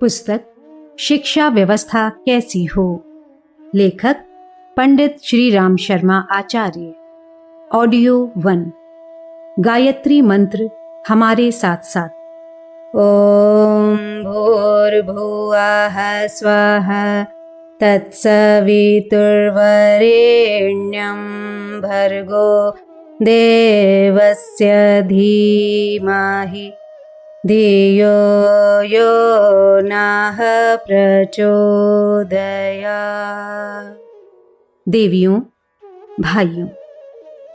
पुस्तक शिक्षा व्यवस्था कैसी हो, लेखक पंडित श्री राम शर्मा आचार्य। ऑडियो 1। गायत्री मंत्र हमारे साथ साथ। ओम भूर्भुवः स्वः तत्सवितुर्वरेण्यं भर्गो देवस्य धीमहि धियो यो नः प्रचोदयात्। देवियों, भाइयों,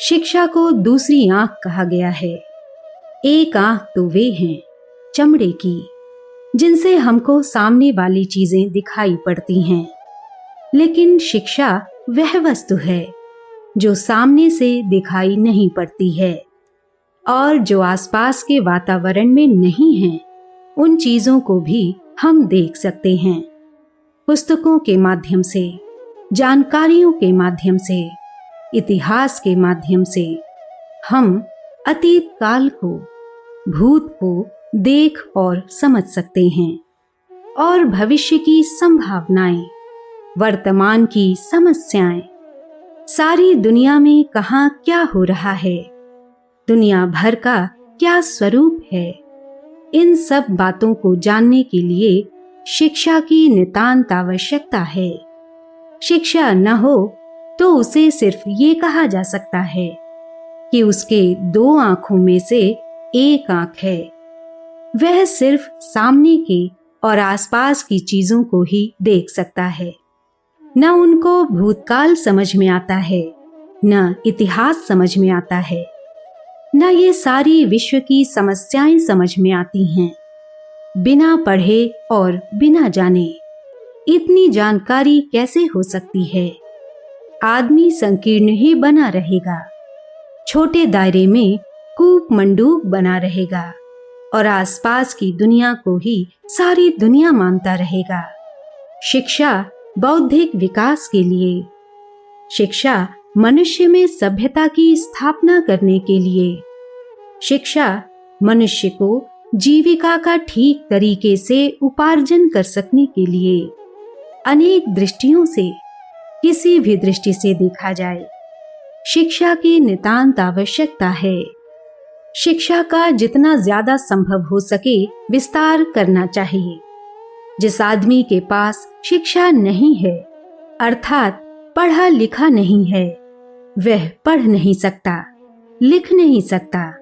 शिक्षा को दूसरी आंख कहा गया है। एक आंख तो वे हैं चमड़े की, जिनसे हमको सामने वाली चीजें दिखाई पड़ती हैं, लेकिन शिक्षा वह वस्तु है जो सामने से दिखाई नहीं पड़ती है और जो आसपास के वातावरण में नहीं है, उन चीजों को भी हम देख सकते हैं। पुस्तकों के माध्यम से, जानकारियों के माध्यम से, इतिहास के माध्यम से हम अतीत काल को, भूत को देख और समझ सकते हैं और भविष्य की संभावनाएं, वर्तमान की समस्याएं, सारी दुनिया में कहाँ क्या हो रहा है, दुनिया भर का क्या स्वरूप है, इन सब बातों को जानने के लिए शिक्षा की नितांत आवश्यकता है। शिक्षा न हो तो उसे सिर्फ ये कहा जा सकता है कि उसके दो आंखों में से एक आंख है। वह सिर्फ सामने के और आसपास की चीजों को ही देख सकता है। न उनको भूतकाल समझ में आता है, न इतिहास समझ में आता है, न ये सारी विश्व की समस्याएं समझ में आती हैं। बिना पढ़े और बिना जाने इतनी जानकारी कैसे हो सकती है? आदमी संकीर्ण ही बना रहेगा, छोटे दायरे में कूप मंडूक बना रहेगा और आसपास की दुनिया को ही सारी दुनिया मानता रहेगा। शिक्षा बौद्धिक विकास के लिए, शिक्षा मनुष्य में सभ्यता की स्थापना करने के लिए, शिक्षा मनुष्य को जीविका का ठीक तरीके से उपार्जन कर सकने के लिए, अनेक दृष्टियों से, किसी भी दृष्टि से देखा जाए, शिक्षा की नितांत आवश्यकता है। शिक्षा का जितना ज्यादा संभव हो सके विस्तार करना चाहिए। जिस आदमी के पास शिक्षा नहीं है, अर्थात पढ़ा लिखा नहीं है, वह पढ़ नहीं सकता, लिख नहीं सकता।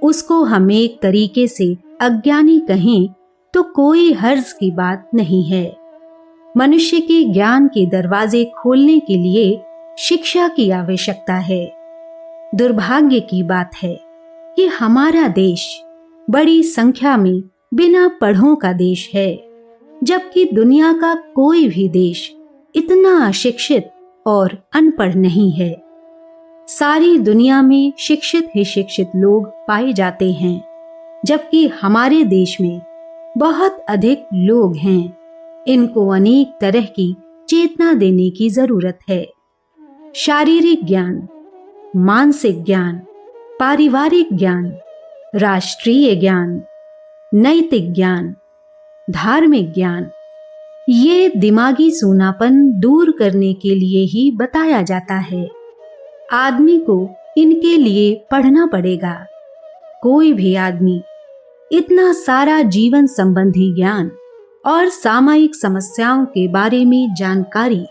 उसको हम एक तरीके से अज्ञानी कहें तो कोई हर्ज की बात नहीं है। मनुष्य के ज्ञान के दरवाजे खोलने के लिए शिक्षा की आवश्यकता है। दुर्भाग्य की बात है कि हमारा देश बड़ी संख्या में बिना पढ़ों का देश है, जबकि दुनिया का कोई भी देश इतना अशिक्षित और अनपढ़ नहीं है। सारी दुनिया में शिक्षित ही शिक्षित लोग पाए जाते हैं, जबकि हमारे देश में बहुत अधिक लोग हैं। इनको अनेक तरह की चेतना देने की जरूरत है। शारीरिक ज्ञान, मानसिक ज्ञान, पारिवारिक ज्ञान, राष्ट्रीय ज्ञान, नैतिक ज्ञान, धार्मिक ज्ञान, ये दिमागी सूनापन दूर करने के लिए ही बताया जाता है। आदमी को इनके लिए पढ़ना पड़ेगा। कोई भी आदमी इतना सारा जीवन संबंधी ज्ञान और सामायिक समस्याओं के बारे में जानकारी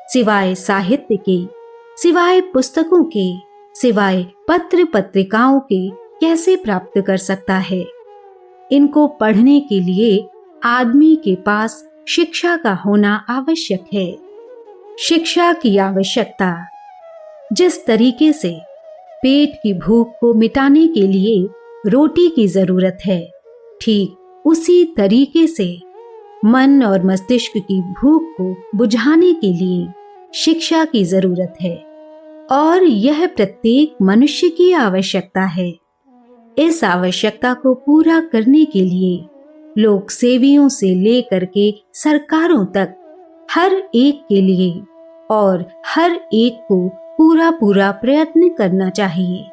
सिवाय साहित्य के, सिवाय पुस्तकों के, सिवाय पत्र पत्रिकाओं के कैसे प्राप्त कर सकता है? इनको पढ़ने के लिए आदमी के पास शिक्षा का होना आवश्यक है। शिक्षा की आवश्यकता, जिस तरीके से पेट की भूख को मिटाने के लिए रोटी की जरूरत है, ठीक उसी तरीके से मन और मस्तिष्क की भूख को बुझाने के लिए शिक्षा की जरूरत है और यह प्रत्येक मनुष्य की आवश्यकता है। इस आवश्यकता को पूरा करने के लिए लोक सेवियों से लेकर के सरकारों तक हर एक के लिए और हर एक को पूरा पूरा प्रयत्न करना चाहिए।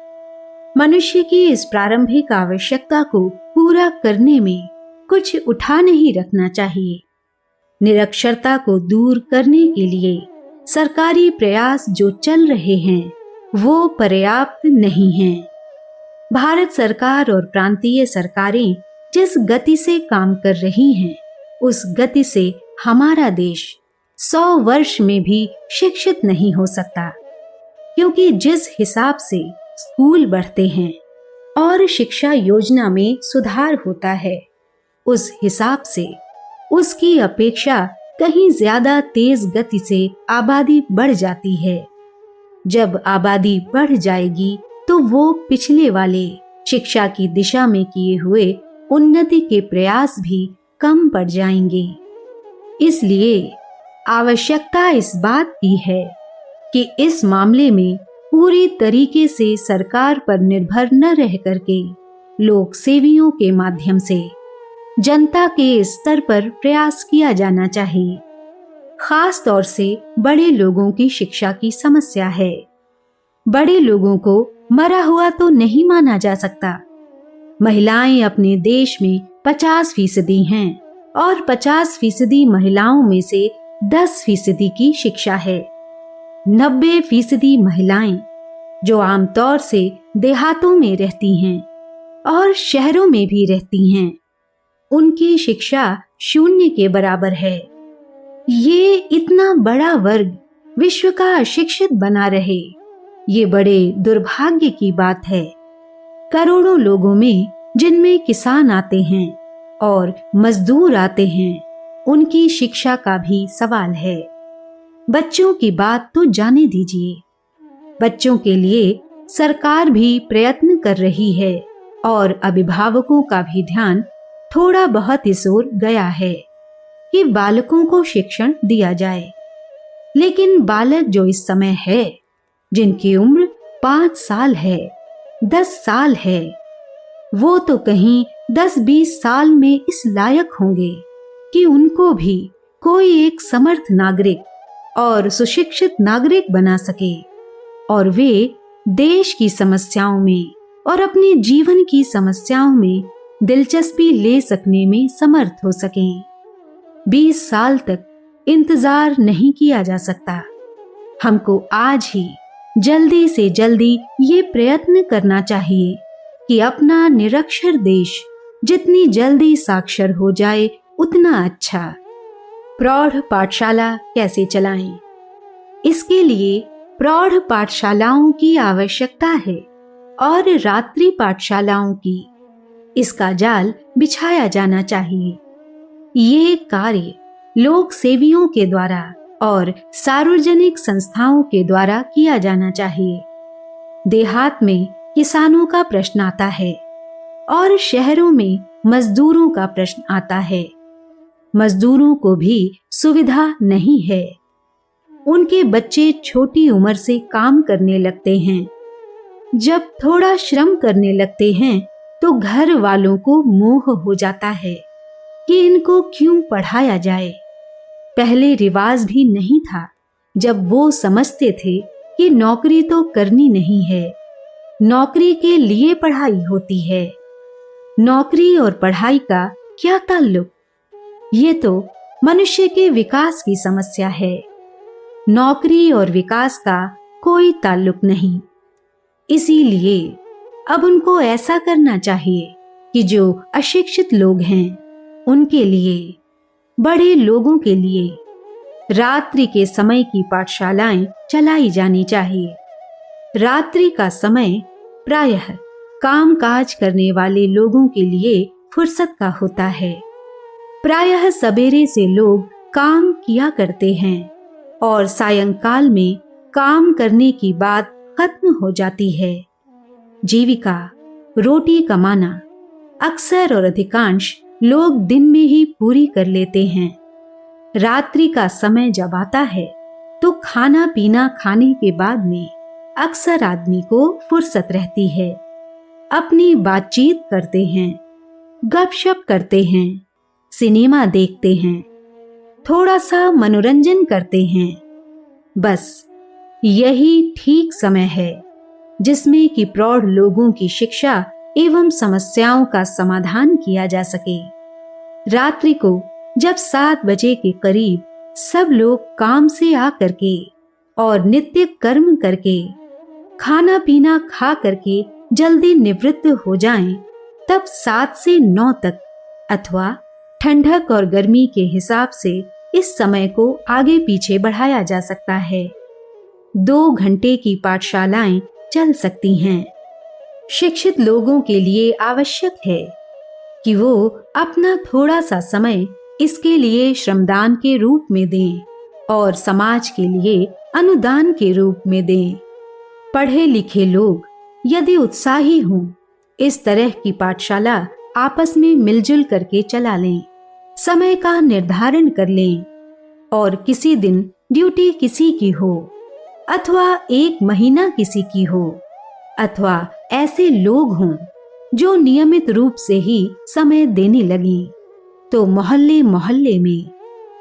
मनुष्य की इस प्रारंभिक आवश्यकता को पूरा करने में कुछ उठा नहीं रखना चाहिए। निरक्षरता को दूर करने के लिए सरकारी प्रयास जो चल रहे हैं वो पर्याप्त नहीं हैं। भारत सरकार और प्रांतीय सरकारें जिस गति से काम कर रही हैं, उस गति से हमारा देश 100 वर्ष में भी शिक्षित नहीं हो सकता, क्योंकि जिस हिसाब से स्कूल बढ़ते हैं और शिक्षा योजना में सुधार होता है, उस हिसाब से उसकी अपेक्षा कहीं ज्यादा तेज गति से आबादी बढ़ जाती है। जब आबादी बढ़ जाएगी तो वो पिछले वाले शिक्षा की दिशा में किए हुए उन्नति के प्रयास भी कम पड़ जाएंगे। इसलिए आवश्यकता इस बात की है कि इस मामले में पूरी तरीके से सरकार पर निर्भर न रह करके लोक सेवियों के माध्यम से जनता के स्तर पर प्रयास किया जाना चाहिए। खास तौर से बड़े लोगों की शिक्षा की समस्या है। बड़े लोगों को मरा हुआ तो नहीं माना जा सकता। महिलाएं अपने देश में 50% हैं और 50% महिलाओं में से 10% की शिक्षा है। 90% महिलाएं जो आमतौर से देहातों में रहती हैं और शहरों में भी रहती हैं, उनकी शिक्षा 0 के बराबर है। ये इतना बड़ा वर्ग विश्व का अशिक्षित बना रहे, ये बड़े दुर्भाग्य की बात है। करोड़ों लोगों में जिनमें किसान आते हैं और मजदूर आते हैं, उनकी शिक्षा का भी सवाल है। बच्चों की बात तो जाने दीजिए। बच्चों के लिए सरकार भी प्रयत्न कर रही है और अभिभावकों का भी ध्यान थोड़ा बहुत इस ओर गया है कि बालकों को शिक्षण दिया जाए। लेकिन बालक जो इस समय है, जिनकी उम्र 5 साल है, 10 साल है, वो तो कहीं 10-20 साल में इस लायक होंगे कि उनको भी कोई एक समर्थ नागरिक और सुशिक्षित नागरिक बना सके और वे देश की समस्याओं में और अपने जीवन की समस्याओं में दिलचस्पी ले सकने में समर्थ हो सकें। 20 साल तक इंतजार नहीं किया जा सकता। हमको आज ही जल्दी से जल्दी ये प्रयत्न करना चाहिए कि अपना निरक्षर देश जितनी जल्दी साक्षर हो जाए उतना अच्छा। प्रौढ़ पाठशाला कैसे चलाएं? इसके लिए प्रौढ़ पाठशालाओं की आवश्यकता है और रात्रि पाठशालाओं की। इसका जाल बिछाया जाना चाहिए। ये कार्य लोक सेवियों के द्वारा और सार्वजनिक संस्थाओं के द्वारा किया जाना चाहिए। देहात में किसानों का प्रश्न आता है और शहरों में मजदूरों का प्रश्न आता है। मजदूरों को भी सुविधा नहीं है। उनके बच्चे छोटी उम्र से काम करने लगते हैं। जब थोड़ा श्रम करने लगते हैं तो घर वालों को मोह हो जाता है कि इनको क्यों पढ़ाया जाए। पहले रिवाज भी नहीं था, जब वो समझते थे कि नौकरी तो करनी नहीं है, नौकरी के लिए पढ़ाई होती है। नौकरी और पढ़ाई का क्या ताल्लुक? ये तो मनुष्य के विकास की समस्या है। नौकरी और विकास का कोई ताल्लुक नहीं। इसीलिए अब उनको ऐसा करना चाहिए कि जो अशिक्षित लोग हैं, उनके लिए, बड़े लोगों के लिए रात्रि के समय की पाठशालाएं चलाई जानी चाहिए। रात्रि का समय प्रायः कामकाज करने वाले लोगों के लिए फुर्सत का होता है। प्रायः सवेरे से लोग काम किया करते हैं और सायंकाल में काम करने की बात खत्म हो जाती है। जीविका, रोटी कमाना अक्सर और अधिकांश लोग दिन में ही पूरी कर लेते हैं। रात्रि का समय जब आता है तो खाना पीना खाने के बाद में अक्सर आदमी को फुर्सत रहती है। अपनी बातचीत करते हैं, गपशप करते हैं, सिनेमा देखते हैं, थोड़ा सा मनोरंजन करते हैं। बस यही ठीक समय है जिसमें कि प्रौढ़ लोगों की शिक्षा एवं समस्याओं का समाधान किया जा सके। रात्रि को जब 7 बजे के करीब सब लोग काम से आ करके और नित्य कर्म करके खाना पीना खा करके जल्दी निवृत्त हो जाएं, तब 7 से 9 तक अथवा ठंडक और गर्मी के हिसाब से इस समय को आगे पीछे बढ़ाया जा सकता है। 2 घंटे की पाठशालाएं चल सकती हैं। शिक्षित लोगों के लिए आवश्यक है कि वो अपना थोड़ा सा समय इसके लिए श्रमदान के रूप में दें और समाज के लिए अनुदान के रूप में दें। पढ़े लिखे लोग यदि उत्साही हों, इस तरह की पाठशाला आपस में मिलजुल करके चला लें, समय का निर्धारण कर लें और किसी दिन ड्यूटी किसी की हो अथवा 1 महीना किसी की हो अथवा ऐसे लोग हों जो नियमित रूप से ही समय देने लगे, तो मोहल्ले मोहल्ले में,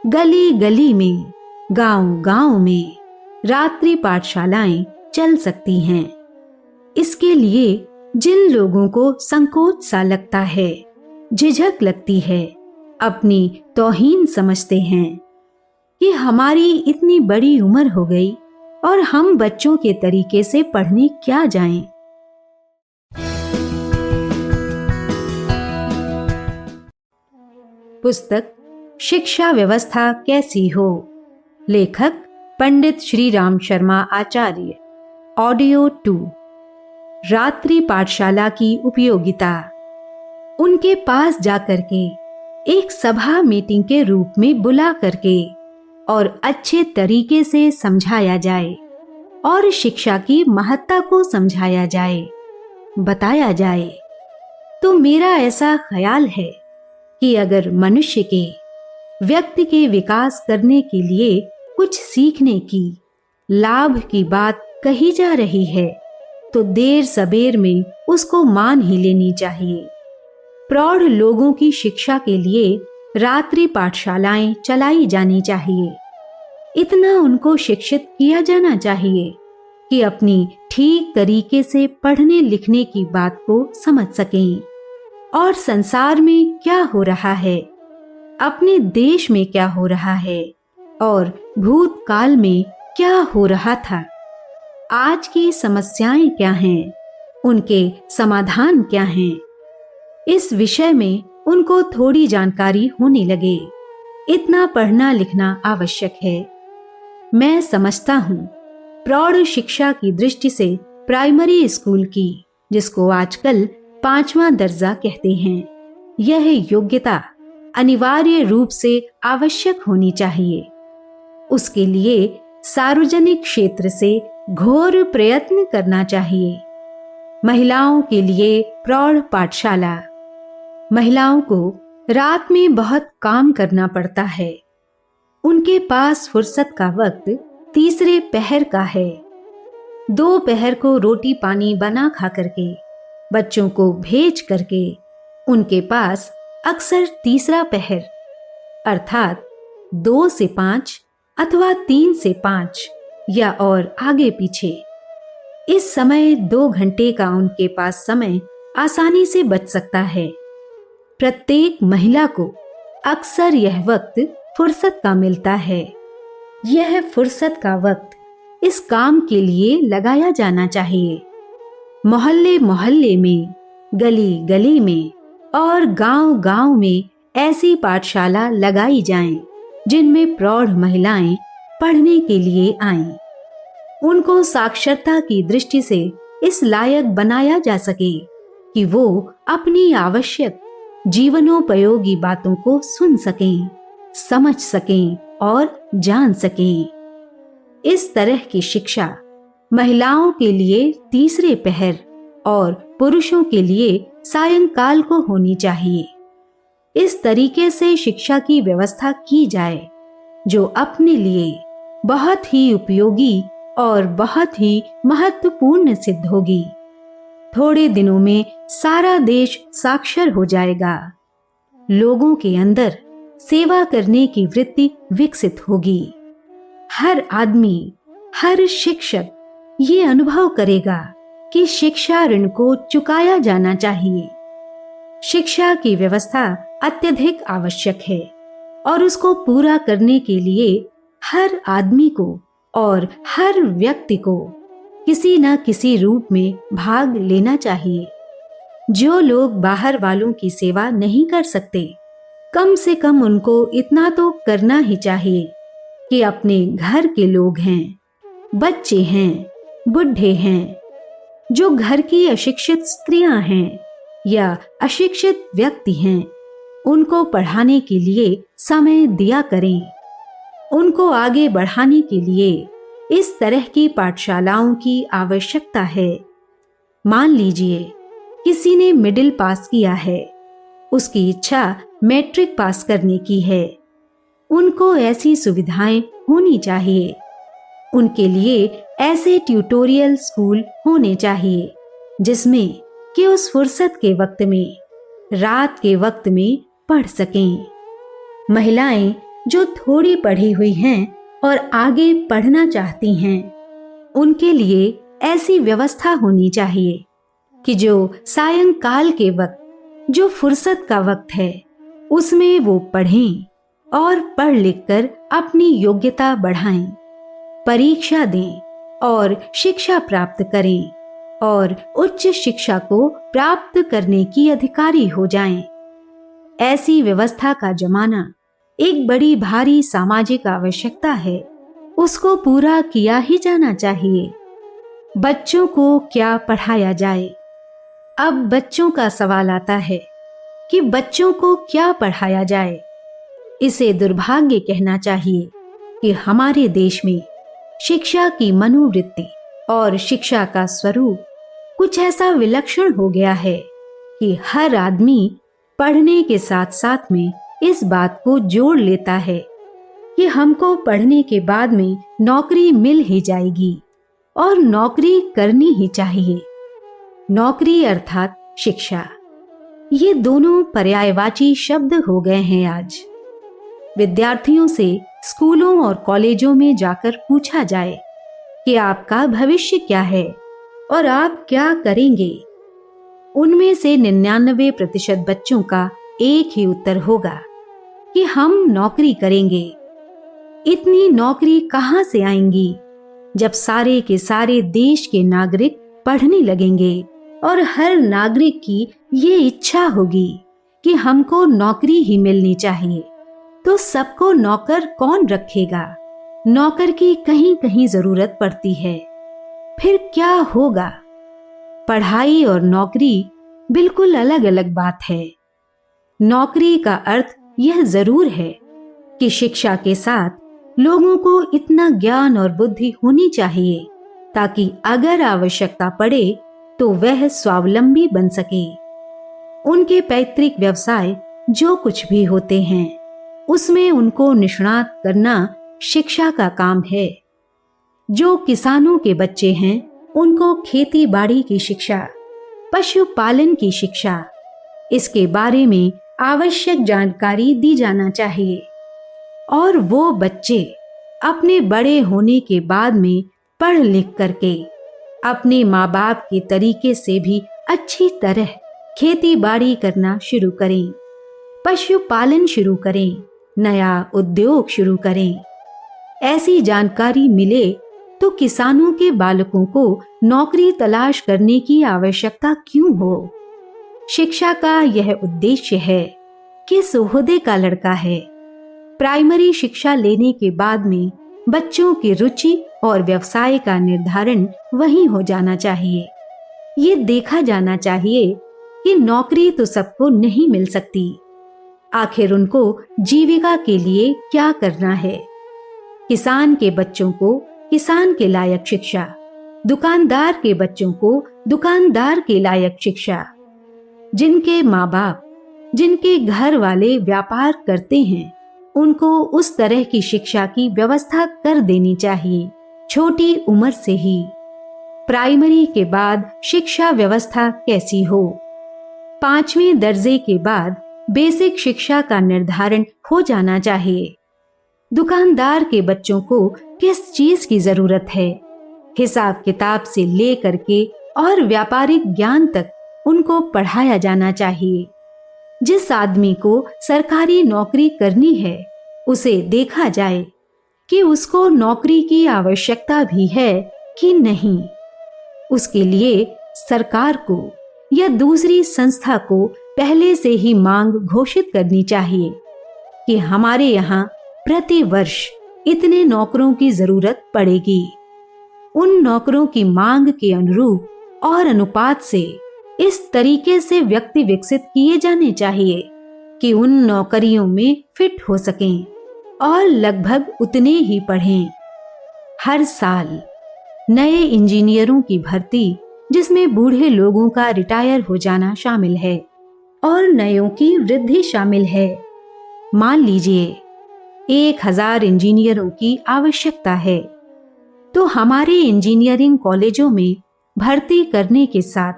गली गली में, गांव गांव में रात्रि पाठशालाएं चल सकती हैं। इसके लिए जिन लोगों को संकोच सा लगता है, झिझक लगती है, अपनी तौहीन समझते हैं कि हमारी इतनी बड़ी उम्र हो गई और हम बच्चों के तरीके से पढ़ने क्या जाएं। पुस्तक शिक्षा व्यवस्था कैसी हो, लेखक पंडित श्री राम शर्मा आचार्य। ऑडियो 2। रात्रि पाठशाला की उपयोगिता। उनके पास जाकर के एक सभा मीटिंग के रूप में बुला करके और अच्छे तरीके से समझाया जाए और शिक्षा की महत्ता को समझाया जाए, बताया जाए, तो मेरा ऐसा ख्याल है कि अगर मनुष्य के, व्यक्ति के विकास करने के लिए कुछ सीखने की, लाभ की बात कही जा रही है, तो देर सबेर में उसको मान ही लेनी चाहिए। प्रौढ़ लोगों की शिक्षा के लिए रात्रि पाठशालाएं चलाई जानी चाहिए। इतना उनको शिक्षित किया जाना चाहिए कि अपनी ठीक तरीके से पढ़ने लिखने की बात को समझ सकें और संसार में क्या हो रहा है, अपने देश में क्या हो रहा है और भूतकाल में क्या हो रहा था, आज की समस्याएं क्या हैं, उनके समाधान क्या हैं, इस विषय में उनको थोड़ी जानकारी होने लगे। इतना पढ़ना लिखना आवश्यक है। मैं समझता हूँ प्रौढ़ शिक्षा की दृष्टि से प्राइमरी स्कूल की, जिसको आजकल 5वां दर्जा कहते हैं, यह योग्यता अनिवार्य रूप से आवश्यक होनी चाहिए। उसके लिए सार्वजनिक क्षेत्र से घोर प्रयत्न करना चाहिए। महिलाओं के लिए प्रौढ़ पाठशाला। महिलाओं को रात में बहुत काम करना पड़ता है। उनके पास फुर्सत का वक्त तीसरे पहर का है। 2 पहर को रोटी पानी बना खा करके, बच्चों को भेज करके, उनके पास अक्सर तीसरा पहर अर्थात 2 से 5 अथवा 3 से 5 या और आगे पीछे, इस समय 2 घंटे का उनके पास समय आसानी से बच सकता है। प्रत्येक महिला को अक्सर यह वक्त फुर्सत का मिलता है। यह फुर्सत का वक्त इस काम के लिए लगाया जाना चाहिए। मोहल्ले मोहल्ले में, गली गली में और गांव गांव में ऐसी पाठशाला लगाई जाएं, जिनमें प्रौढ़ महिलाएं पढ़ने के लिए आएं। उनको साक्षरता की दृष्टि से इस लायक बनाया जा सके कि वो अपनी आवश्यक जीवनोपयोगी बातों को सुन सकें, समझ सकें और जान सकें। इस तरह की शिक्षा महिलाओं के लिए तीसरे पहर और पुरुषों के लिए सायंकाल को होनी चाहिए। इस तरीके से शिक्षा की व्यवस्था की जाए जो अपने लिए बहुत ही उपयोगी और बहुत ही महत्वपूर्ण सिद्ध होगी। थोड़े दिनों में सारा देश साक्षर हो जाएगा। लोगों के अंदर सेवा करने की वृत्ति विकसित होगी। हर आदमी, हर शिक्षक ये अनुभव करेगा कि शिक्षा ऋण को चुकाया जाना चाहिए। शिक्षा की व्यवस्था अत्यधिक आवश्यक है और उसको पूरा करने के लिए हर आदमी को और हर व्यक्ति को किसी न किसी रूप में भाग लेना चाहिए। जो लोग बाहर वालों की सेवा नहीं कर सकते, कम से कम उनको इतना तो करना ही चाहिए कि अपने घर के लोग हैं, बच्चे हैं, बुढ़े हैं, जो घर की अशिक्षित स्त्रियां हैं या अशिक्षित व्यक्ति हैं, उनको पढ़ाने के लिए समय दिया करें। उनको आगे बढ़ाने के लिए इस तरह की पाठशालाओं की आवश्यकता है। मान लीजिए किसी ने मिडिल पास किया है, उसकी इच्छा मैट्रिक पास करने की है। उनको ऐसी सुविधाएं होनी चाहिए। उनके लिए ऐसे ट्यूटोरियल स्कूल होने चाहिए जिसमें कि उस फुर्सत के वक्त में, रात के वक्त में पढ़ सकें। महिलाएं जो थोड़ी पढ़ी हुई हैं और आगे पढ़ना चाहती हैं, उनके लिए ऐसी व्यवस्था होनी चाहिए कि जो सायंकाल के वक्त, जो फुर्सत का वक्त है, उसमें वो पढ़ें और पढ़ लिख कर अपनी योग्यता बढ़ाएं, परीक्षा दें और शिक्षा प्राप्त करें और उच्च शिक्षा को प्राप्त करने की अधिकारी हो जाएं। ऐसी व्यवस्था का जमाना एक बड़ी भारी सामाजिक आवश्यकता है, उसको पूरा किया ही जाना चाहिए। बच्चों को क्या पढ़ाया जाए? अब बच्चों का सवाल आता है कि बच्चों को क्या पढ़ाया जाए। इसे दुर्भाग्य कहना चाहिए कि हमारे देश में शिक्षा की मनोवृत्ति और शिक्षा का स्वरूप कुछ ऐसा विलक्षण हो गया है कि हर आदमी पढ़ने के साथ साथ में इस बात को जोड़ लेता है कि हमको पढ़ने के बाद में नौकरी मिल ही जाएगी और नौकरी करनी ही चाहिए। नौकरी अर्थात शिक्षा, ये दोनों पर्यायवाची शब्द हो गए हैं आज। विद्यार्थियों से स्कूलों और कॉलेजों में जाकर पूछा जाए कि आपका भविष्य क्या है और आप क्या करेंगे, उनमें से 99% बच्चों का एक ही उत्तर होगा कि हम नौकरी करेंगे। इतनी नौकरी कहां से आएंगी जब सारे के सारे देश के नागरिक पढ़ने लगेंगे और हर नागरिक की ये इच्छा होगी कि हमको नौकरी ही मिलनी चाहिए। तो सबको नौकर कौन रखेगा? नौकर की कहीं कहीं जरूरत पड़ती है। फिर क्या होगा? पढ़ाई और नौकरी बिल्कुल अलग अलग बात है। नौकरी का अर्थ यह जरूर है कि शिक्षा के साथ लोगों को इतना ज्ञान और बुद्धि होनी चाहिए ताकि अगर आवश्यकता पड़े तो वह स्वावलंबी बन सके। उनके पैतृक व्यवसाय जो कुछ भी होते हैं, उसमें उनको निष्णात करना शिक्षा का काम है। जो किसानों के बच्चे हैं, उनको खेती बाड़ी की शिक्षा, पशुपालन की शिक्षा, इसके बारे में आवश्यक जानकारी दी जाना चाहिए। और वो बच्चे अपने बड़े होने के बाद में पढ़ लिख करके अपने माँ बाप के तरीके से भी अच्छी तरह खेती बाड़ी करना शुरू करें, पशुपालन शुरू करें, नया उद्योग शुरू करें। ऐसी जानकारी मिले तो किसानों के बालकों को नौकरी तलाश करने की आवश्यकता क्यों हो? शिक्षा का यह उद्देश्य है कि सोहदे का लड़का है। प्राइमरी शिक्षा लेने के बाद में बच्चों की रुचि और व्यवसाय का निर्धारण वहीं हो जाना चाहिए। ये देखा जाना चाहिए कि नौकरी तो सबको नहीं मिल सकती, आखिर उनको जीविका के लिए क्या करना है। किसान के बच्चों को किसान के लायक शिक्षा, दुकानदार के बच्चों को दुकानदार के लायक शिक्षा। जिनके माँ बाप, जिनके घर वाले व्यापार करते हैं, उनको उस तरह की शिक्षा की व्यवस्था कर देनी चाहिए छोटी उम्र से ही। प्राइमरी के बाद शिक्षा व्यवस्था कैसी हो? 5वें दर्जे के बाद बेसिक शिक्षा का निर्धारण हो जाना चाहिए। दुकानदार के बच्चों को किस चीज की जरूरत है, हिसाब किताब से लेकर के और व्यापारिक ज्ञान तक उनको पढ़ाया जाना चाहिए। जिस आदमी को सरकारी नौकरी करनी है उसे देखा जाए कि उसको नौकरी की आवश्यकता भी है कि नहीं। उसके लिए सरकार को या दूसरी संस्था को पहले से ही मांग घोषित करनी चाहिए कि हमारे यहाँ प्रति वर्ष इतने नौकरों की जरूरत पड़ेगी। उन नौकरों की मांग के अनुरूप और अनुपात से इस तरीके से व्यक्ति विकसित किए जाने चाहिए कि उन नौकरियों में फिट हो सकें और लगभग उतने ही पढ़ें। हर साल नए इंजीनियरों की भर्ती, जिसमें बूढ़े लोगों का रिटायर हो जाना शामिल है और नयों की वृद्धि शामिल है। मान लीजिए 1000 इंजीनियरों की आवश्यकता है, तो हमारे इंजीनियरिंग कॉलेजों में भर्ती करने के साथ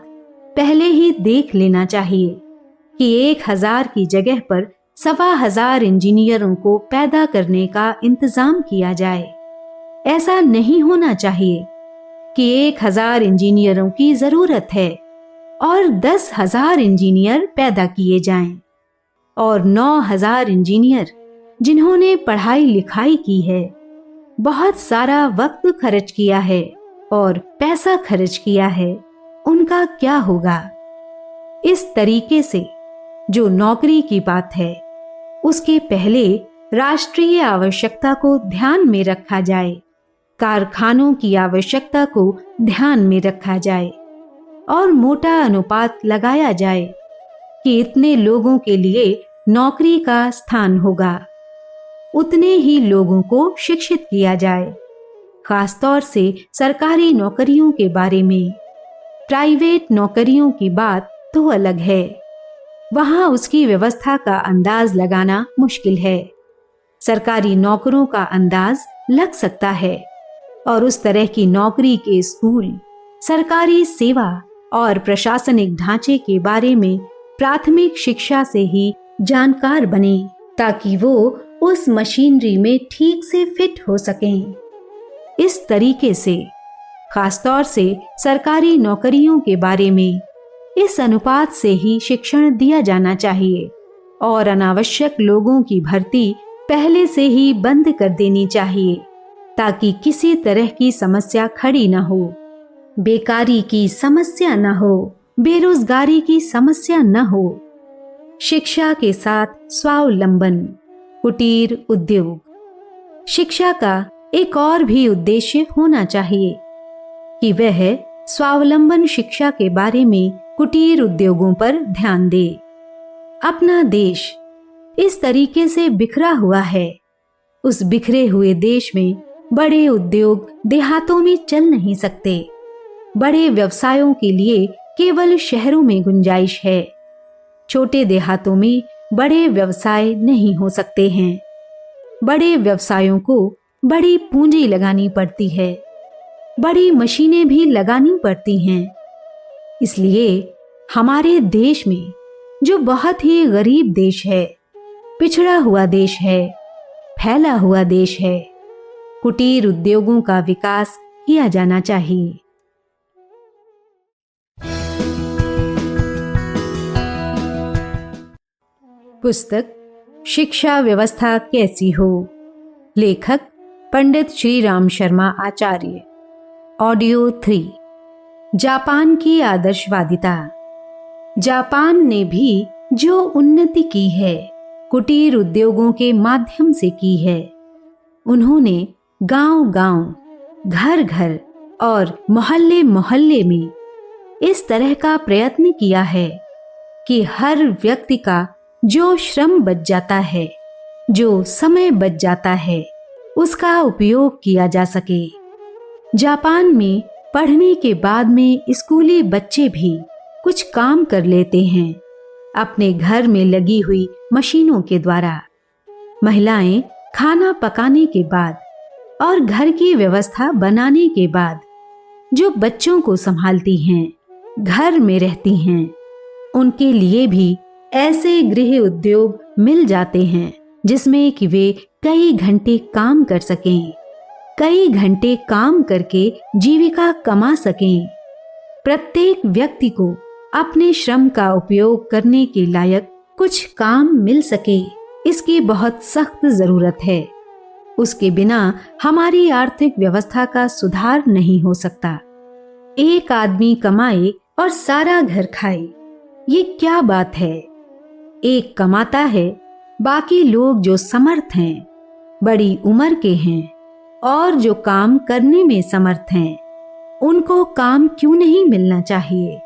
पहले ही देख लेना चाहिए कि 1000 की जगह पर 1500 इंजीनियरों को पैदा करने का इंतजाम किया जाए। ऐसा नहीं होना चाहिए कि 1000 इंजीनियरों की जरूरत है और 10,000 इंजीनियर पैदा किए जाएं और 9,000 इंजीनियर जिन्होंने पढ़ाई लिखाई की है, बहुत सारा वक्त खर्च किया है और पैसा खर्च किया है, उनका क्या होगा? इस तरीके से जो नौकरी की बात है उसके पहले राष्ट्रीय आवश्यकता को ध्यान में रखा जाए, कारखानों की आवश्यकता को ध्यान में रखा जाए और मोटा अनुपात लगाया जाए कि इतने लोगों के लिए नौकरी का स्थान होगा। उतने ही लोगों को शिक्षित किया जाए। खासतौर से सरकारी नौकरियों के बारे में। प्राइवेट नौकरियों की बात तो अलग है, वहां उसकी व्यवस्था का अंदाज लगाना मुश्किल है। सरकारी नौकरों का अंदाज लग सकता है और उस तरह की नौकरी के स्कूल, सरकारी सेवा और प्रशासनिक ढांचे के बारे में प्राथमिक शिक्षा से ही जानकार बने ताकि वो उस मशीनरी में ठीक से फिट हो सकें। इस तरीके से खासतौर से सरकारी नौकरियों के बारे में इस अनुपात से ही शिक्षण दिया जाना चाहिए और अनावश्यक लोगों की भर्ती पहले से ही बंद कर देनी चाहिए ताकि किसी तरह की समस्या खड़ी न हो, बेकारी की समस्या न हो, बेरोजगारी की समस्या न हो। शिक्षा के साथ स्वावलंबन, कुटीर उद्योग। शिक्षा का एक और भी उद्देश्य होना चाहिए कि वह स्वावलंबन शिक्षा के बारे में कुटीर उद्योगों पर ध्यान दे। अपना देश इस तरीके से बिखरा हुआ है, उस बिखरे हुए देश में बड़े उद्योग देहातों में चल नहीं सकते। बड़े व्यवसायों के लिए केवल शहरों में गुंजाइश है। छोटे देहातों में बड़े व्यवसाय नहीं हो सकते हैं। बड़े व्यवसायों को बड़ी पूंजी लगानी पड़ती है, बड़ी मशीनें भी लगानी पड़ती हैं। इसलिए हमारे देश में, जो बहुत ही गरीब देश है, पिछड़ा हुआ देश है, फैला हुआ देश है, कुटीर उद्योगों का विकास किया जाना चाहिए। पुस्तक शिक्षा व्यवस्था कैसी हो, लेखक पंडित श्री राम शर्मा आचार्य। ऑडियो 3। जापान की आदर्शवादिता। जापान ने भी जो उन्नति की है कुटीर उद्योगों के माध्यम से की है। उन्होंने गांव-गांव, घर-घर और मोहल्ले-मोहल्ले में इस तरह का प्रयत्न किया है कि हर व्यक्ति का जो श्रम बच जाता है, जो समय बच जाता है, उसका उपयोग किया जा सके। जापान में पढ़ने के बाद में स्कूली बच्चे भी कुछ काम कर लेते हैं अपने घर में लगी हुई मशीनों के द्वारा। महिलाएं खाना पकाने के बाद और घर की व्यवस्था बनाने के बाद जो बच्चों को संभालती हैं, घर में रहती हैं, उनके लिए भी ऐसे गृह उद्योग मिल जाते हैं जिसमें कि वे कई घंटे काम कर सकें, कई घंटे काम करके जीविका कमा सकें। प्रत्येक व्यक्ति को अपने श्रम का उपयोग करने के लायक कुछ काम मिल सके, इसकी बहुत सख्त जरूरत है। उसके बिना हमारी आर्थिक व्यवस्था का सुधार नहीं हो सकता। एक आदमी कमाए और सारा घर खाए, ये क्या बात है? एक कमाता है, बाकी लोग जो समर्थ हैं, बड़ी उम्र के हैं और जो काम करने में समर्थ हैं, उनको काम क्यों नहीं मिलना चाहिए?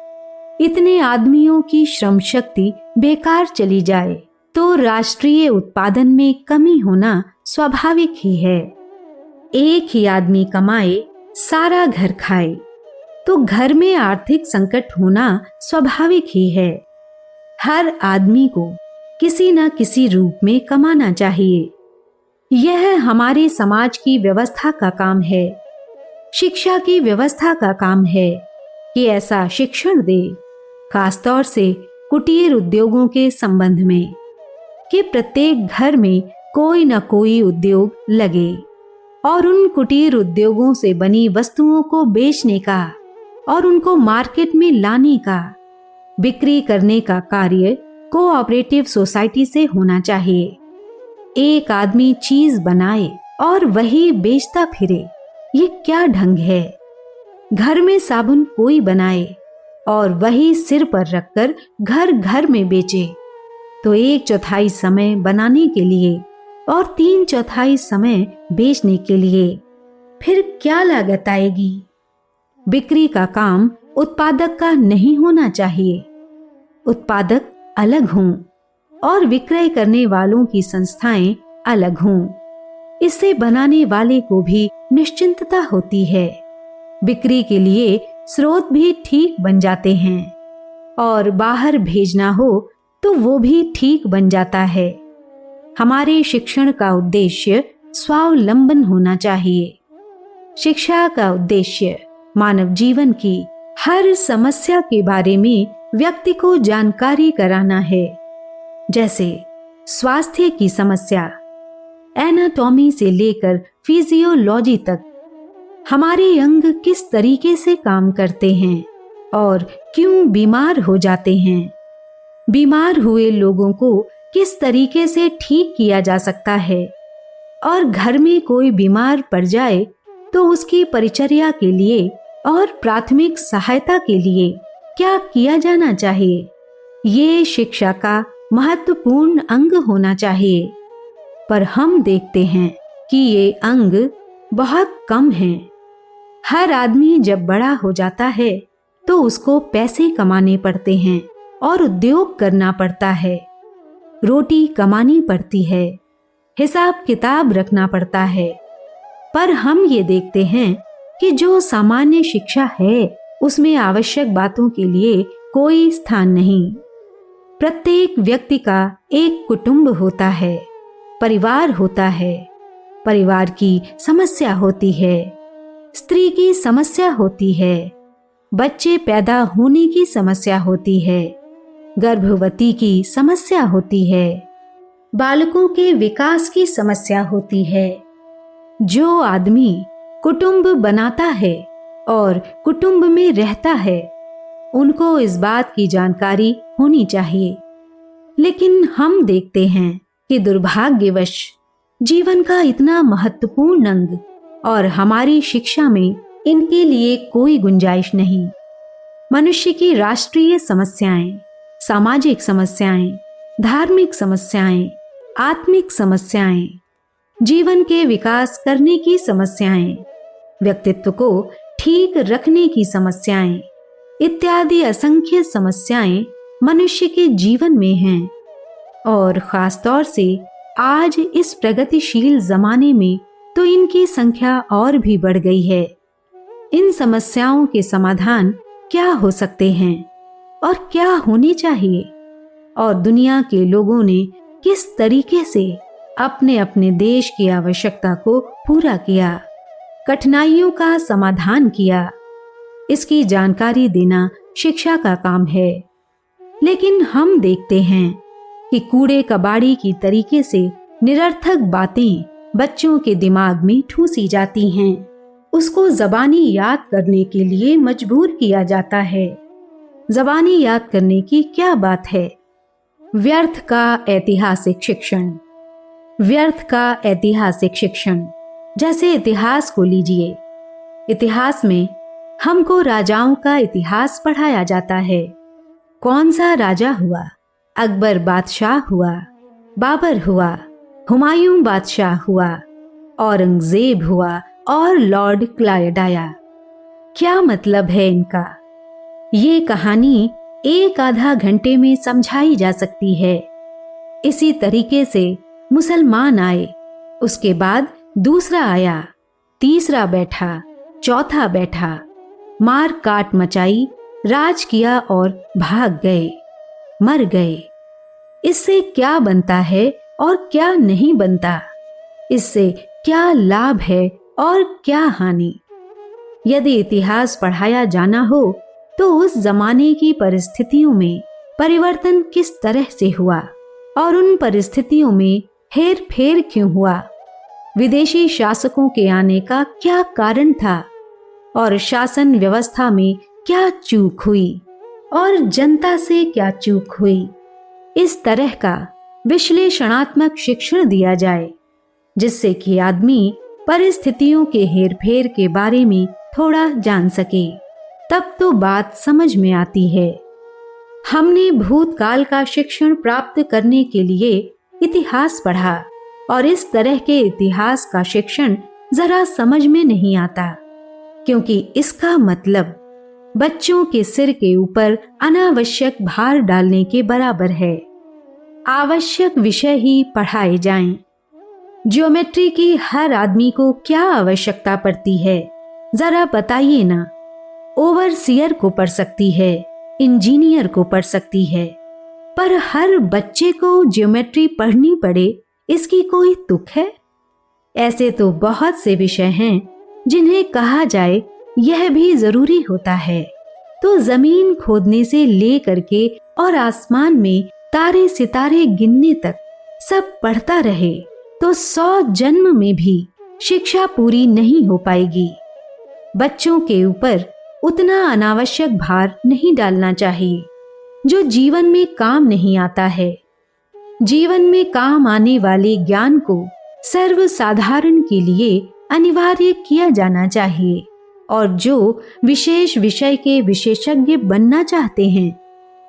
इतने आदमियों की श्रम शक्ति बेकार चली जाए तो राष्ट्रीय उत्पादन में कमी होना स्वाभाविक ही है। एक ही आदमी कमाए, सारा घर खाए, तो घर में आर्थिक संकट होना स्वाभाविक ही है। हर आदमी को किसी न किसी रूप में कमाना चाहिए। यह हमारे समाज की व्यवस्था का काम है, शिक्षा की व्यवस्था का काम है कि ऐसा शिक्षण दे, खासतौर से कुटीर उद्योगों के संबंध में, कि प्रत्येक घर में कोई न कोई उद्योग लगे और उन कुटीर उद्योगों से बनी वस्तुओं को बेचने का और उनको मार्केट में लाने का, बिक्री करने का कार्य कोऑपरेटिव सोसाइटी से होना चाहिए। एक आदमी चीज बनाए और वही बेचता फिरे, ये क्या ढंग है? घर में साबुन कोई बनाए और वही सिर पर रखकर घर घर में बेचे, तो 1/4 समय बनाने के लिए और 3/4 समय बेचने के लिए, फिर क्या लागत आएगी? बिक्री का काम उत्पादक का नहीं होना चाहिए। उत्पादक अलग हों और विक्रय करने वालों की संस्थाएं अलग हों। इससे बनाने वाले को भी निश्चिंतता होती है। बिक्री के लिए स्रोत भी ठीक बन जाते हैं और बाहर भेजना हो तो वो भी ठीक बन जाता है। हमारे शिक्षण का उद्देश्य स्वावलंबन होना चाहिए। शिक्षा का उद्देश्य मानव जीवन की हर समस्या के बारे में व्यक्ति को जानकारी कराना है, जैसे स्वास्थ्य की समस्या, एनाटॉमी से लेकर फिजियोलॉजी तक। हमारे अंग किस तरीके से काम करते हैं और क्यों बीमार हो जाते हैं, बीमार हुए लोगों को किस तरीके से ठीक किया जा सकता है, और घर में कोई बीमार पड़ जाए तो उसकी परिचर्या के लिए और प्राथमिक सहायता के लिए क्या किया जाना चाहिए, ये शिक्षा का महत्वपूर्ण अंग होना चाहिए। पर हम देखते हैं कि ये अंग बहुत कम हैं। हर आदमी जब बड़ा हो जाता है तो उसको पैसे कमाने पड़ते हैं और उद्योग करना पड़ता है, रोटी कमानी पड़ती है, हिसाब किताब रखना पड़ता है। पर हम ये देखते हैं कि जो सामान्य शिक्षा है उसमें आवश्यक बातों के लिए कोई स्थान नहीं। प्रत्येक व्यक्ति का एक कुटुंब होता है, परिवार होता है, परिवार की समस्या होती है, स्त्री की समस्या होती है, बच्चे पैदा होने की समस्या होती है, गर्भवती की समस्या होती है, बालकों के विकास की समस्या होती है। जो आदमी कुटुंब बनाता है और कुटुंब में रहता है, उनको इस बात की जानकारी होनी चाहिए। लेकिन हम देखते हैं कि दुर्भाग्यवश जीवन का इतना महत्वपूर्ण अंग और हमारी शिक्षा में इनके लिए कोई गुंजाइश नहीं। मनुष्य की राष्ट्रीय समस्याएं, सामाजिक समस्याएं, धार्मिक समस्याएं, आत्मिक समस्याएं, जीवन के विकास करने की समस्याएं, व्यक्तित्व को ठीक रखने की समस्याएं इत्यादि असंख्य समस्याएं मनुष्य के जीवन में हैं। और खास तौर से आज इस प्रगतिशील जमाने में तो इनकी संख्या और भी बढ़ गई है। इन समस्याओं के समाधान क्या हो सकते हैं और क्या होने चाहिए, और दुनिया के लोगों ने किस तरीके से अपने अपने देश की आवश्यकता को पूरा किया, कठिनाइयों का समाधान किया, इसकी जानकारी देना शिक्षा का काम है। लेकिन हम देखते हैं कि कूड़े कबाड़ी की तरीके से निरर्थक बातें बच्चों के दिमाग में ठूसी जाती हैं। उसको ज़बानी याद करने के लिए मजबूर किया जाता है। ज़बानी याद करने की क्या बात है? व्यर्थ का ऐतिहासिक शिक्षण। व्यर्थ का ऐतिहासिक शिक्षण। जैसे इतिहास को लीजिए। इतिहास में हमको राजाओं का इतिहास पढ़ाया जाता है। कौन सा राजा हुआ? अकबर बादशाह हुआ, बाबर हुआ, हुमायूं बादशाह हुआ, औरंगजेब हुआ और लॉर्ड क्लाइड आया। क्या मतलब है इनका? ये कहानी एक आधा घंटे में समझाई जा सकती है। इसी तरीके से मुसलमान आए, उसके बाद दूसरा आया, तीसरा बैठा, चौथा बैठा, मार काट मचाई, राज किया और भाग गए, मर गए। इससे क्या बनता है और क्या नहीं बनता? इससे क्या लाभ है और क्या हानि? यदि इतिहास पढ़ाया जाना हो तो उस जमाने की परिस्थितियों में परिवर्तन किस तरह से हुआ और उन परिस्थितियों में हेर फेर क्यों हुआ? विदेशी शासकों के आने का क्या कारण था और शासन व्यवस्था में क्या चूक हुई और जनता से क्या चूक हुई? इस तरह का विश्लेषणात्मक शिक्षण दिया जाए जिससे कि आदमी परिस्थितियों के हेरफेर के बारे में थोड़ा जान सके, तब तो बात समझ में आती है। हमने भूतकाल का शिक्षण प्राप्त करने के लिए इतिहास पढ़ा और इस तरह के इतिहास का शिक्षण जरा समझ में नहीं आता, क्योंकि इसका मतलब बच्चों के सिर के ऊपर अनावश्यक भार डालने के बराबर है। आवश्यक विषय ही पढ़ाए जाएं। ज्योमेट्री की हर आदमी को क्या आवश्यकता पड़ती है, जरा बताइए ना। ओवरसियर को पढ़ सकती है, इंजीनियर को पढ़ सकती है, पर हर बच्चे को ज्योमेट्री पढ़नी पड़े, इसकी कोई तुक है? ऐसे तो बहुत से विषय हैं जिन्हें कहा जाए यह भी जरूरी होता है तो जमीन खोदने से ले करके और आसमान में तारे सितारे गिनने तक सब पढ़ता रहे तो 100 जन्म में भी शिक्षा पूरी नहीं हो पाएगी। बच्चों के ऊपर उतना अनावश्यक भार नहीं डालना चाहिए जो जीवन में काम नहीं आता है। जीवन में काम आने वाले ज्ञान को सर्वसाधारण के लिए अनिवार्य किया जाना चाहिए और जो विशेष विषय के विशेषज्ञ बनना चाहते हैं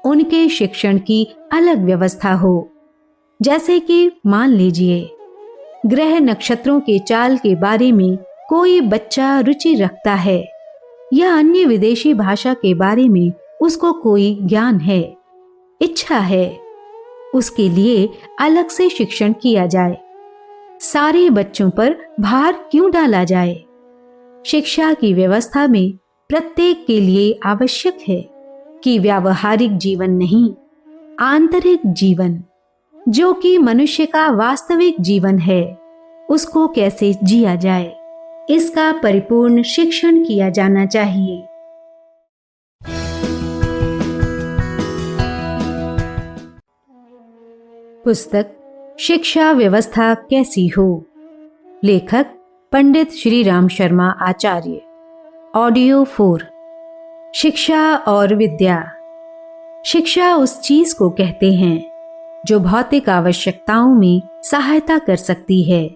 उनके शिक्षण की अलग व्यवस्था हो। जैसे कि मान लीजिए ग्रह नक्षत्रों के चाल के बारे में कोई बच्चा रुचि रखता है या अन्य विदेशी भाषा के बारे में उसको कोई ज्ञान है, इच्छा है, उसके लिए अलग से शिक्षण किया जाए। सारे बच्चों पर भार क्यों डाला जाए? शिक्षा की व्यवस्था में प्रत्येक के लिए आवश्यक है कि व्यावहारिक जीवन नहीं, आंतरिक जीवन जो कि मनुष्य का वास्तविक जीवन है, उसको कैसे जिया जाए, इसका परिपूर्ण शिक्षण किया जाना चाहिए। पुस्तक शिक्षा व्यवस्था कैसी हो, लेखक पंडित श्री राम शर्मा आचार्य। ऑडियो 4। शिक्षा और विद्या। शिक्षा उस चीज को कहते हैं जो भौतिक आवश्यकताओं में सहायता कर सकती है।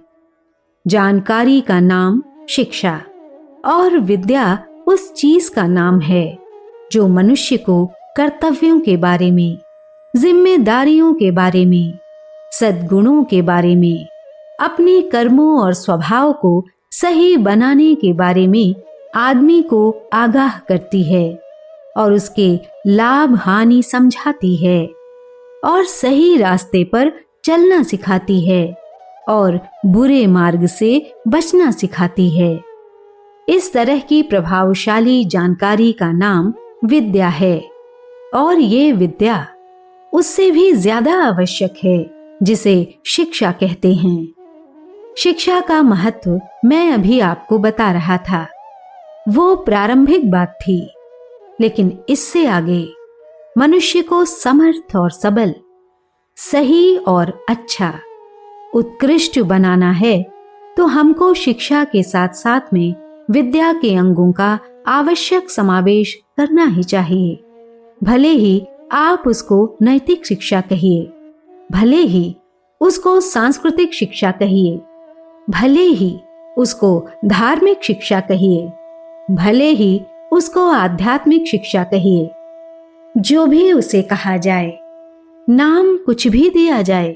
जानकारी का नाम शिक्षा और विद्या उस चीज का नाम है जो मनुष्य को कर्तव्यों के बारे में, जिम्मेदारियों के बारे में, सद्गुणों के बारे में, अपने कर्मों और स्वभाव को सही बनाने के बारे में आदमी को आगाह करती है और उसके लाभ हानि समझाती है और सही रास्ते पर चलना सिखाती है और बुरे मार्ग से बचना सिखाती है। इस तरह की प्रभावशाली जानकारी का नाम विद्या है और ये विद्या उससे भी ज्यादा आवश्यक है जिसे शिक्षा कहते हैं। शिक्षा का महत्व मैं अभी आपको बता रहा था, वो प्रारंभिक बात थी, लेकिन इससे आगे मनुष्य को समर्थ और सबल, सही और अच्छा, उत्कृष्ट बनाना है तो हमको शिक्षा के साथ साथ में विद्या के अंगों का आवश्यक समावेश करना ही चाहिए। भले ही आप उसको नैतिक शिक्षा कहिए भले ही उसको सांस्कृतिक शिक्षा कहिए, भले ही उसको धार्मिक शिक्षा कहिए, भले ही उसको आध्यात्मिक शिक्षा कहिए, जो भी उसे कहा जाए, नाम कुछ भी दिया जाए,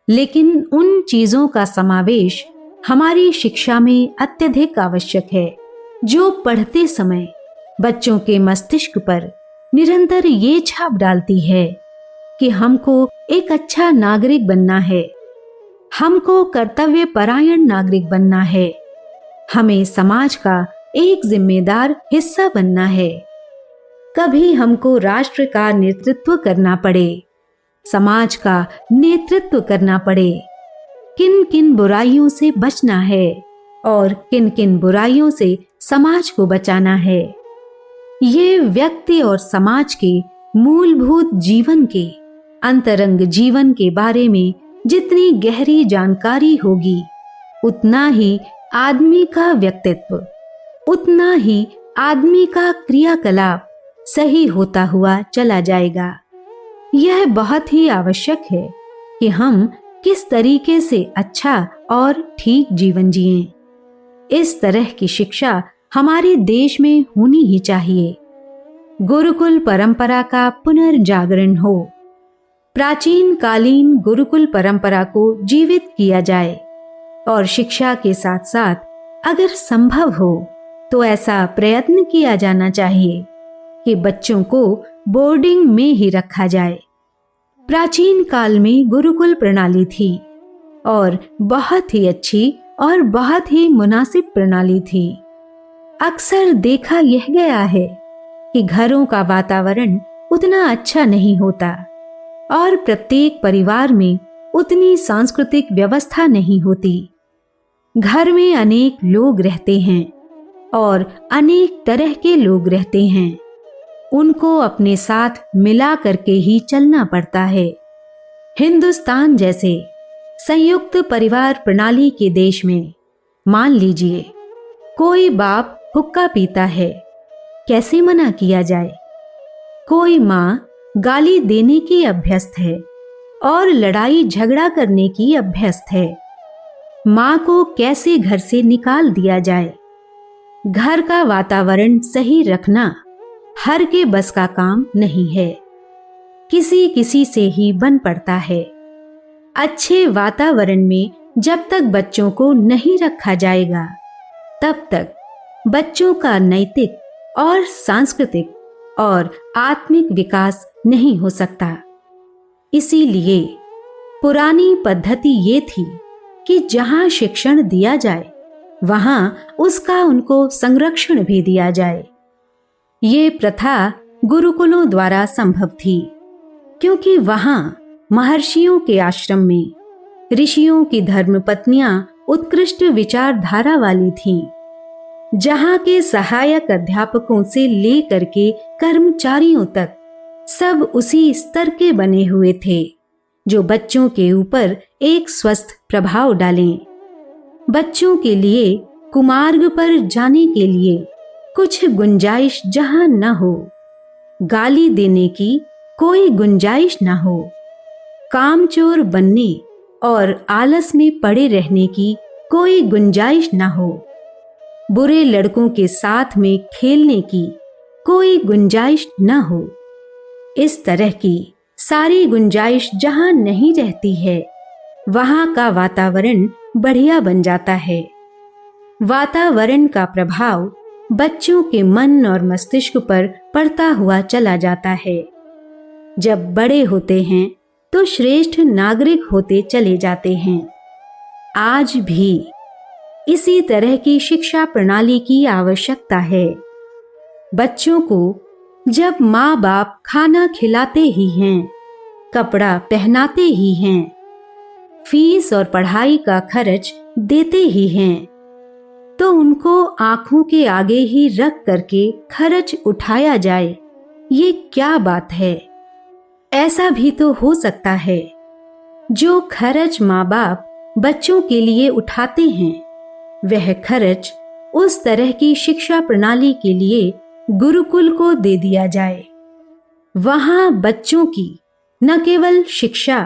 लेकिन उन चीजों का समावेश हमारी शिक्षा में अत्यधिक आवश्यक है, जो पढ़ते समय बच्चों के मस्तिष्क पर निरंतर ये छाप डालती है कि हमको एक अच्छा नागरिक बनना है, हमको कर्तव्य परायण नागरिक बनना है, हमें समाज का एक जिम्मेदार हिस्सा बनना है। कभी हमको राष्ट्र का नेतृत्व करना पड़े, समाज का नेतृत्व करना पड़े, किन किन बुराइयों से बचना है और किन किन बुराइयों से समाज को बचाना है, ये व्यक्ति और समाज के मूलभूत जीवन के, अंतरंग जीवन के बारे में जितनी गहरी जानकारी होगी, उतना ही आदमी का व्यक्तित्व, उतना ही आदमी का क्रियाकलाप सही होता हुआ चला जाएगा। यह बहुत ही आवश्यक है कि हम किस तरीके से अच्छा और ठीक जीवन जिएं। इस तरह की शिक्षा हमारे देश में होनी ही चाहिए। गुरुकुल परंपरा का पुनर्जागरण हो, प्राचीन कालीन गुरुकुल परंपरा को जीवित किया जाए और शिक्षा के साथ साथ अगर संभव हो तो ऐसा प्रयत्न किया जाना चाहिए कि बच्चों को बोर्डिंग में ही रखा जाए। प्राचीन काल में गुरुकुल प्रणाली थी और बहुत ही अच्छी और बहुत ही मुनासिब प्रणाली थी। अक्सर देखा यह गया है कि घरों का वातावरण उतना अच्छा नहीं होता और प्रत्येक परिवार में उतनी सांस्कृतिक व्यवस्था नहीं होती। घर में अनेक लोग रहते हैं और अनेक तरह के लोग रहते हैं, उनको अपने साथ मिला करके ही चलना पड़ता है। हिंदुस्तान जैसे संयुक्त परिवार प्रणाली के देश में मान लीजिए कोई बाप हुक्का पीता है, कैसे मना किया जाए? कोई माँ गाली देने की अभ्यस्त है और लड़ाई झगड़ा करने की अभ्यस्त है, माँ को कैसे घर से निकाल दिया जाए? घर का वातावरण सही रखना हर के बस का काम नहीं है, किसी किसी से ही बन पड़ता है। अच्छे वातावरण में जब तक बच्चों को नहीं रखा जाएगा, तब तक बच्चों का नैतिक और सांस्कृतिक और आत्मिक विकास नहीं हो सकता। इसीलिए पुरानी पद्धति ये थी कि जहां शिक्षण दिया जाए वहां उसका उनको संरक्षण भी दिया जाए। ये प्रथा गुरुकुलों द्वारा संभव थी, क्योंकि वहां महर्षियों के आश्रम में ऋषियों की धर्मपत्नियां उत्कृष्ट विचारधारा वाली थीं। जहां के सहायक अध्यापकों से लेकर के कर्मचारियों तक सब उसी स्तर के बने हुए थे, जो बच्चों के ऊपर एक स्वस्थ प्रभाव डालें। बच्चों के लिए कुमार्ग पर जाने के लिए कुछ गुंजाइश जहां न हो, गाली देने की कोई गुंजाइश न हो, कामचोर बनने और आलस में पड़े रहने की कोई गुंजाइश न हो, बुरे लड़कों के साथ में खेलने की कोई गुंजाइश न हो। इस तरह की सारी गुंजाइश जहां नहीं रहती है, वहां का वातावरण बढ़िया बन जाता है। वातावरण का प्रभाव बच्चों के मन और मस्तिष्क पर पड़ता हुआ चला जाता है। जब बड़े होते हैं तो श्रेष्ठ नागरिक होते चले जाते हैं। आज भी इसी तरह की शिक्षा प्रणाली की आवश्यकता है। बच्चों को जब माँ बाप खाना खिलाते ही हैं, कपड़ा पहनाते ही हैं, फीस और पढ़ाई का खर्च देते ही हैं, तो उनको आंखों के आगे ही रख करके खर्च उठाया जाए, ये क्या बात है? ऐसा भी तो हो सकता है जो खर्च माँ बाप बच्चों के लिए उठाते हैं, वह खर्च उस तरह की शिक्षा प्रणाली के लिए गुरुकुल को दे दिया जाए। वहां बच्चों की न केवल शिक्षा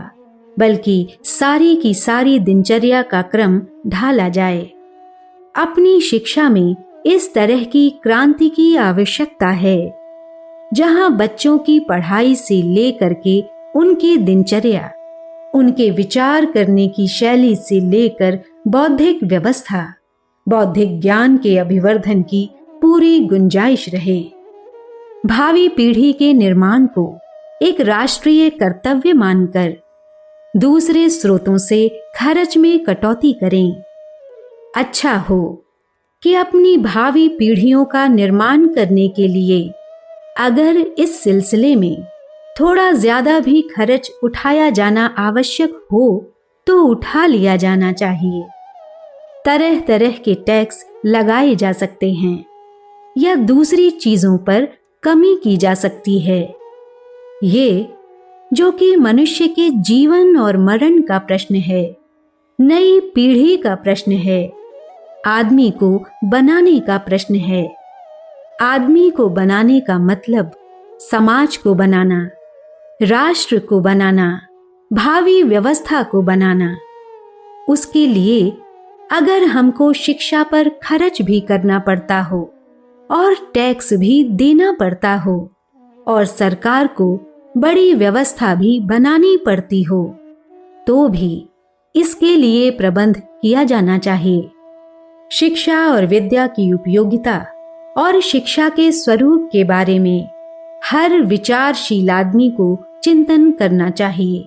बल्कि सारी की सारी दिनचर्या का क्रम ढाला जाए। अपनी शिक्षा में इस तरह की क्रांति की आवश्यकता है, जहां बच्चों की पढ़ाई से लेकर के उनकी दिनचर्या, उनके विचार करने की शैली से लेकर बौद्धिक व्यवस्था, बौद्धिक ज्ञान के अभिवर्धन की पूरी गुंजाइश रहे। भावी पीढ़ी के निर्माण को एक राष्ट्रीय कर्तव्य मानकर दूसरे स्रोतों से खर्च में कटौती करें। अच्छा हो कि अपनी भावी पीढ़ियों का निर्माण करने के लिए अगर इस सिलसिले में थोड़ा ज्यादा भी खर्च उठाया जाना आवश्यक हो तो उठा लिया जाना चाहिए। तरह तरह के टैक्स लगाए जा सकते हैं या दूसरी चीजों पर कमी की जा सकती है। ये जो कि मनुष्य के जीवन और मरण का प्रश्न है, नई पीढ़ी का प्रश्न है, आदमी को बनाने का प्रश्न है। आदमी को बनाने का मतलब समाज को बनाना, राष्ट्र को बनाना, भावी व्यवस्था को बनाना। उसके लिए अगर हमको शिक्षा पर खर्च भी करना पड़ता हो और टैक्स भी देना पड़ता हो और सरकार को बड़ी व्यवस्था भी बनानी पड़ती हो, तो भी इसके लिए प्रबंध किया जाना चाहिए। शिक्षा और विद्या की उपयोगिता और शिक्षा के स्वरूप के बारे में हर विचारशील आदमी को चिंतन करना चाहिए।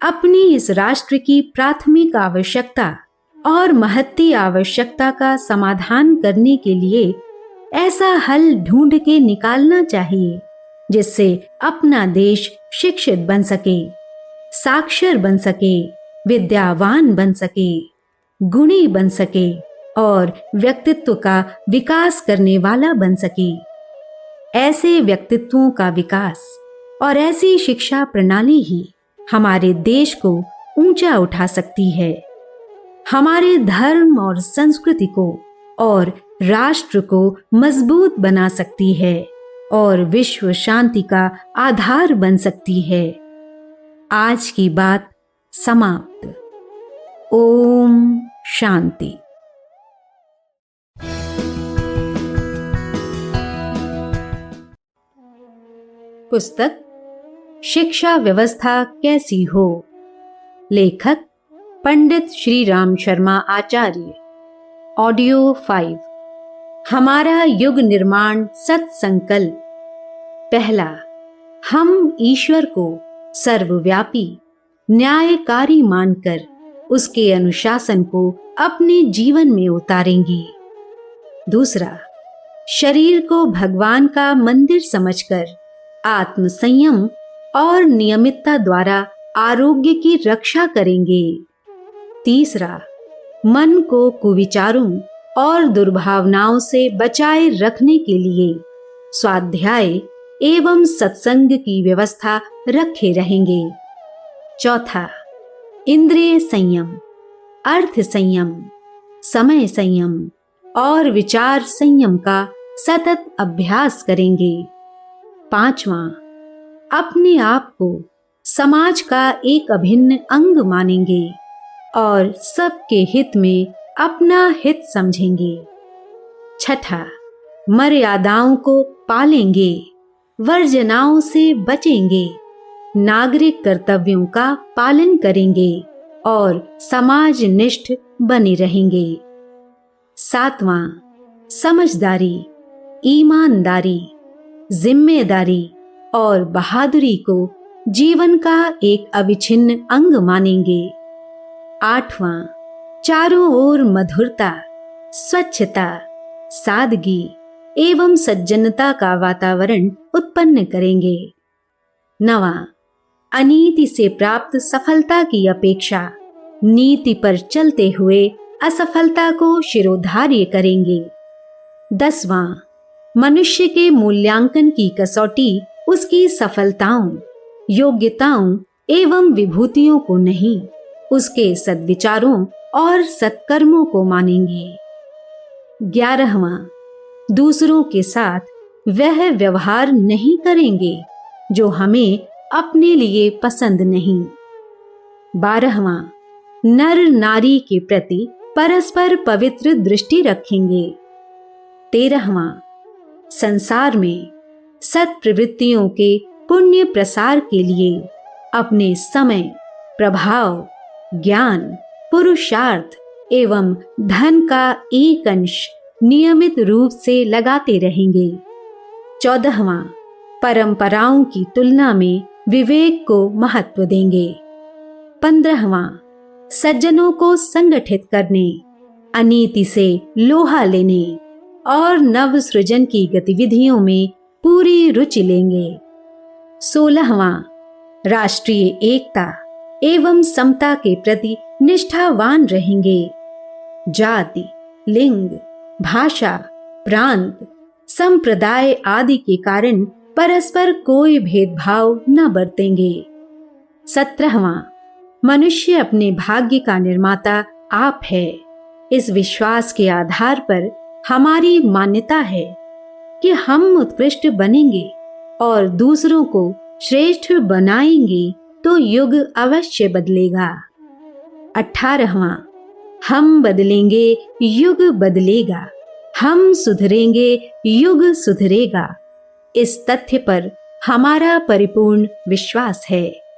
अपनी इस राष्ट्र की प्राथमिक आवश्यकता और महत्ती आवश्यकता का समाधान करने के लिए ऐसा हल ढूंढ के निकालना चाहिए जिससे अपना देश शिक्षित बन सके, साक्षर बन सके, विद्यावान बन सके, गुणी बन सके और व्यक्तित्व का विकास करने वाला बन सके। ऐसे व्यक्तित्वों का विकास और ऐसी शिक्षा प्रणाली ही हमारे देश को ऊंचा उठा सकती है, हमारे धर्म और संस्कृति को और राष्ट्र को मजबूत बना सकती है और विश्व शांति का आधार बन सकती है। आज की बात समाप्त। ओम शांति। पुस्तक शिक्षा व्यवस्था कैसी हो, लेखक पंडित श्री राम शर्मा आचार्य। ऑडियो 5। हमारा युग निर्माण सत्संकल्प। पहला, हम ईश्वर को सर्वव्यापी न्यायकारी मानकर उसके अनुशासन को अपने जीवन में उतारेंगे। दूसरा, शरीर को भगवान का मंदिर समझकर आत्म संयम और नियमितता द्वारा आरोग्य की रक्षा करेंगे। तीसरा, मन को कुविचारों और दुर्भावनाओं से बचाए रखने के लिए स्वाध्याय एवं सत्संग की व्यवस्था रखे रहेंगे। चौथा, इंद्रिय संयम, अर्थ संयम, समय संयम और विचार संयम का सतत अभ्यास करेंगे। पांचवा, अपने आप को समाज का एक अभिन्न अंग मानेंगे और सबके हित में अपना हित समझेंगे। छठा, मर्यादाओं को पालेंगे, वर्जनाओं से बचेंगे, नागरिक कर्तव्यों का पालन करेंगे और समाजनिष्ठ बने रहेंगे। सातवां, समझदारी, ईमानदारी, जिम्मेदारी और बहादुरी को जीवन का एक अविच्छिन्न अंग मानेंगे। आठवां, चारों ओर मधुरता, स्वच्छता, सादगी एवं सज्जनता का वातावरण उत्पन्न करेंगे। नवां, अनीति से प्राप्त सफलता की अपेक्षा नीति पर चलते हुए असफलता को शिरोधार्य करेंगे। 10वां, मनुष्य के मूल्यांकन की कसौटी उसकी सफलताओं, योग्यताओं एवं विभूतियों को नहीं, उसके सद्विचारों और सत्कर्मों को मानेंगे। 11वां, दूसरों के साथ वह व्यवहार नहीं करेंगे जो हमें अपने लिए पसंद नहीं। 12वां, नर नारी के प्रति परस्पर पवित्र दृष्टि रखेंगे। 13वां, संसार में सत्प्रवृत्तियों के पुण्य प्रसार के लिए अपने समय, प्रभाव, ज्ञान, पुरुषार्थ एवं धन का एक अंश नियमित रूप से लगाते रहेंगे। 14वां, परंपराओं की तुलना में विवेक को महत्व देंगे। 15वां, सज्जनों को संगठित करने, अनीति से लोहा लेने और नव सृजन की गतिविधियों में पूरी रुचि लेंगे। 16वां, राष्ट्रीय एकता एवं समता के प्रति निष्ठावान रहेंगे। जाति, लिंग, भाषा, प्रांत, संप्रदाय आदि के कारण परस्पर कोई भेदभाव न बरतेंगे। 17वां, मनुष्य अपने भाग्य का निर्माता आप है। इस विश्वास के आधार पर हमारी मान्यता है कि हम उत्कृष्ट बनेंगे और दूसरों को श्रेष्ठ बनाएंगे तो युग अवश्य बदलेगा। 18वां, हम बदलेंगे, युग बदलेगा, हम सुधरेंगे, युग सुधरेगा। इस तथ्य पर हमारा परिपूर्ण विश्वास है।